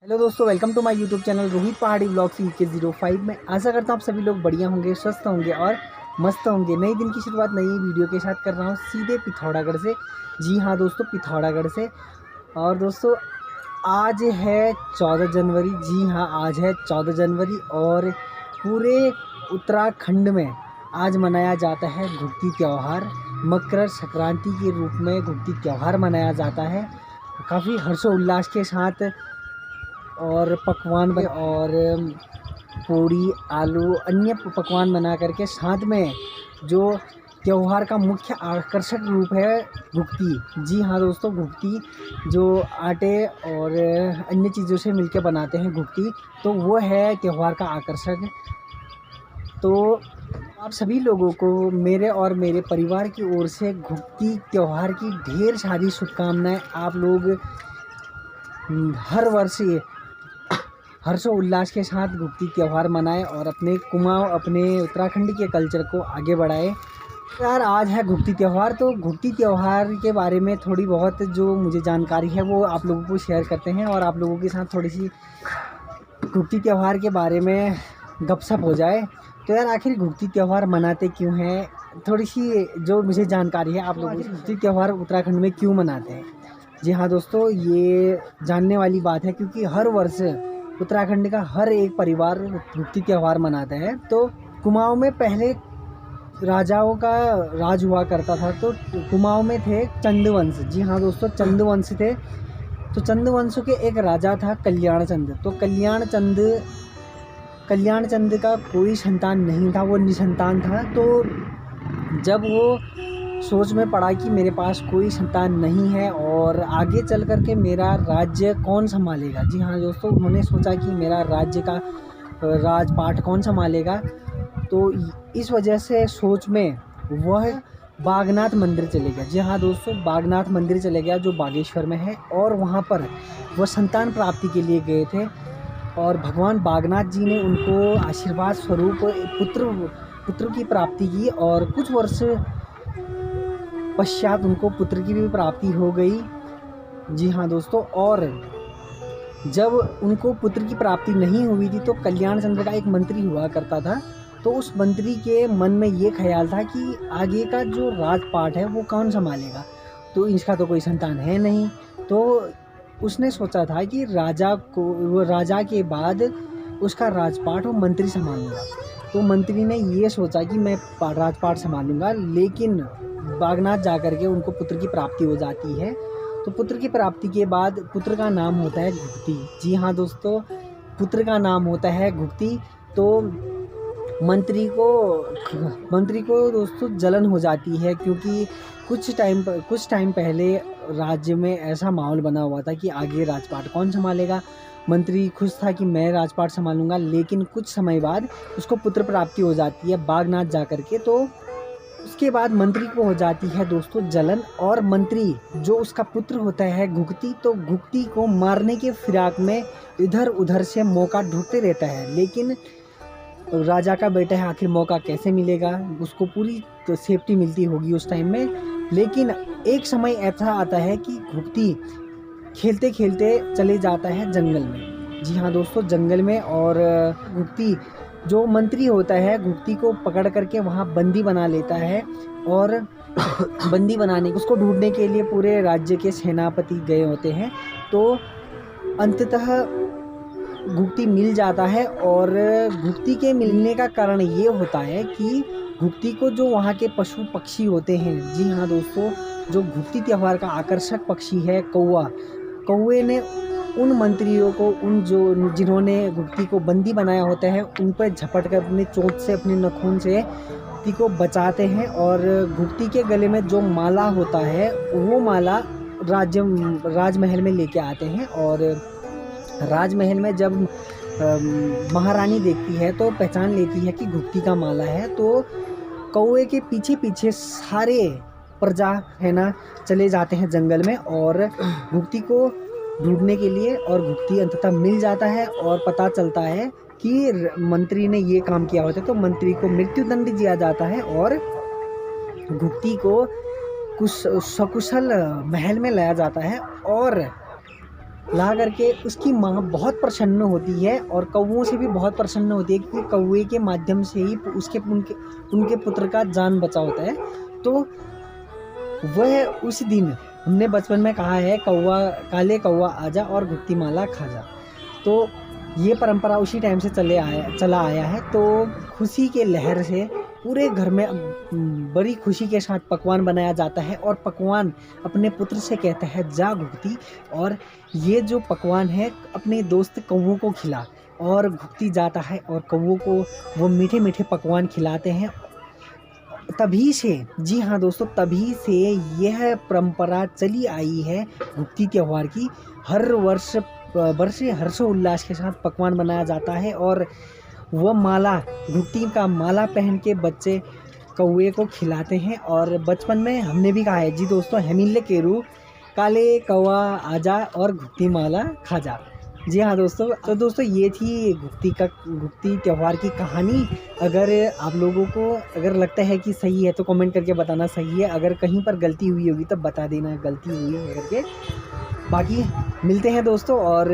Hello दोस्तों, welcome to my YouTube channel Rohit Pahadi blogs UK05 में। आशा करता हूँ आप सभी लोग बढ़िया होंगे, स्वस्थ होंगे और मस्त होंगे। नई दिन की शुरुआत नई वीडियो के साथ कर रहा हूँ सीधे पिथौरागढ़ से। जी हाँ दोस्तों, पिथौरागढ़ से। और दोस्तों आज है 14 जनवरी। जी हाँ, आज है 14 जनवरी और पूरे उत्तराखंड में आज मनाया जाता है घुघती त्यौहार। मकर संक्रांति के रूप में घुघती त्यौहार मनाया जाता है काफ़ी हर्षोल्लास के साथ। और पकवान और पूड़ी आलू अन्य पकवान बना करके साथ में जो त्यौहार का मुख्य आकर्षक रूप है घुघती। जी हाँ दोस्तों, घुघती जो आटे और अन्य चीज़ों से मिलकर बनाते हैं घुघती, तो वो है त्यौहार का आकर्षक। तो आप सभी लोगों को मेरे और मेरे परिवार की ओर से घुघती त्यौहार की ढेर सारी शुभकामनाएं। आप लोग हर वर्ष हर्षोल्लास के साथ घुघती त्यौहार मनाएं और अपने कुमाऊं, अपने उत्तराखंड के कल्चर को आगे बढ़ाएं। यार आज है घुघती त्यौहार, तो घुघती त्यौहार के बारे में थोड़ी बहुत जो मुझे जानकारी है वो आप लोगों को शेयर करते हैं और आप लोगों के साथ थोड़ी सी घुघती त्यौहार के बारे में गपशप हो जाए। तो यार आखिर घुघती त्यौहार मनाते क्यों हैं, थोड़ी सी जो मुझे जानकारी है आप लोगों को। घुघती त्यौहार उत्तराखंड में क्यों मनाते हैं? जी हाँ दोस्तों, ये जानने वाली बात है क्योंकि हर वर्ष उत्तराखंड का हर एक परिवार घुघती त्यौहार मनाता है। तो कुमाऊं में पहले राजाओं का राज हुआ करता था, तो कुमाऊं में थे चंदवंश। जी हाँ दोस्तों, चंदवंश थे। तो चंदवंश के एक राजा था कल्याण चंद। तो कल्याण चंद का कोई संतान नहीं था, वो निसंतान था। तो जब वो सोच में पड़ा कि मेरे पास कोई संतान नहीं है और आगे चल कर के मेरा राज्य कौन संभालेगा। जी हाँ दोस्तों, उन्होंने सोचा कि मेरा राज्य का राजपाट कौन संभालेगा। तो इस वजह से सोच में वह बागनाथ मंदिर चले गया। जी हाँ दोस्तों, बागनाथ मंदिर चले गया जो बागेश्वर में है। और वहाँ पर वह संतान प्राप्ति के लिए गए थे और भगवान बागनाथ जी ने उनको आशीर्वाद स्वरूप पुत्र की प्राप्ति की। और कुछ वर्ष पश्चात उनको पुत्र की भी प्राप्ति हो गई। जी हाँ दोस्तों, और जब उनको पुत्र की प्राप्ति नहीं हुई थी तो कल्याण चंद्र का एक मंत्री हुआ करता था। तो उस मंत्री के मन में ये ख्याल था कि आगे का जो राजपाट है वो कौन संभालेगा, तो इसका तो कोई संतान है नहीं। तो उसने सोचा था कि राजा के बाद उसका राजपाट वो मंत्री संभालूंगा। तो मंत्री ने ये सोचा कि मैं राजपाट संभालूंगा, लेकिन बागनाथ जाकर के उनको पुत्र की प्राप्ति हो जाती है। तो पुत्र की प्राप्ति के बाद पुत्र का नाम होता है घुघती। जी हाँ दोस्तों, पुत्र का नाम होता है घुघती। तो मंत्री को दोस्तों जलन हो जाती है क्योंकि कुछ टाइम पहले राज्य में ऐसा माहौल बना हुआ था कि आगे राजपाट कौन संभालेगा। मंत्री खुश था कि मैं राजपाट संभालूंगा, लेकिन कुछ समय बाद उसको पुत्र प्राप्ति हो जाती है बागनाथ जाकर के। तो उसके बाद मंत्री को हो जाती है दोस्तों जलन, और मंत्री जो उसका पुत्र होता है घुघती, तो घुघती को मारने के फिराक में इधर उधर से मौका ढूंढते रहता है। लेकिन राजा का बेटा है, आखिर मौका कैसे मिलेगा, उसको पूरी तो सेफ्टी मिलती होगी उस टाइम में। लेकिन एक समय ऐसा आता है कि घुघती खेलते खेलते चले जाता है जंगल में। जी हाँ दोस्तों, जंगल में। और घुघती जो मंत्री होता है घुघती को पकड़ करके वहाँ बंदी बना लेता है। और बंदी बनाने उसको ढूंढने के लिए पूरे राज्य के सेनापति गए होते हैं। तो अंततः घुघती मिल जाता है। और घुघती के मिलने का कारण ये होता है कि घुघती को जो वहाँ के पशु पक्षी होते हैं, जी हाँ दोस्तों, जो घुघती त्यौहार का आकर्षक पक्षी है कौवे ने उन मंत्रियों को, जिन्होंने घुघती को बंदी बनाया होता है, उन पर झपट कर अपने चोंच से, अपने नखून से घुघती को बचाते हैं। और घुघती के गले में जो माला होता है वो माला राजमहल में लेके आते हैं। और राजमहल में जब महारानी देखती है तो पहचान लेती है कि घुघती का माला है। तो कौवे के पीछे पीछे सारे प्रजा है ना चले जाते हैं जंगल में और घुघती को ढूंढने के लिए। और घुघती अंततः मिल जाता है और पता चलता है कि मंत्री ने ये काम किया होता है। तो मंत्री को मृत्युदंड दिया जाता है और घुघती को कुछ सकुशल महल में लाया जाता है। और ला करके उसकी माँ बहुत प्रसन्न होती है और कौवों से भी बहुत प्रसन्न होती है, क्योंकि कौवे के माध्यम से ही उनके पुत्र का जान बचा होता है। तो वह उस दिन हमने बचपन में कहा है, कौवा काले कौवा आजा और घुट्टी माला खा जा। तो ये परंपरा उसी टाइम से चला आया है। तो खुशी के लहर से पूरे घर में बड़ी खुशी के साथ पकवान बनाया जाता है और पकवान अपने पुत्र से कहता है जा घुगती, और ये जो पकवान है अपने दोस्त कौवों को खिला। और घुगती जाता है और कौवों को वो मीठे मीठे पकवान खिलाते हैं। तभी से, जी हाँ दोस्तों, तभी से यह परंपरा चली आई है घुगती त्यौहार की। हर वर्ष बड़े हर्षोल्लास के साथ पकवान बनाया जाता है और वह माला, घुगती का माला पहन के बच्चे कौवे को खिलाते हैं। और बचपन में हमने भी कहा है जी दोस्तों, हेमिल्ले केरू काले कौवा आजा और घुगती माला खा जा। जी हाँ दोस्तों, तो दोस्तों ये थी घुगती त्यौहार की कहानी। अगर आप लोगों को अगर लगता है कि सही है तो कमेंट करके बताना सही है, अगर कहीं पर गलती हुई होगी तब बता देना गलती हुई है करके। बाकी मिलते हैं दोस्तों, और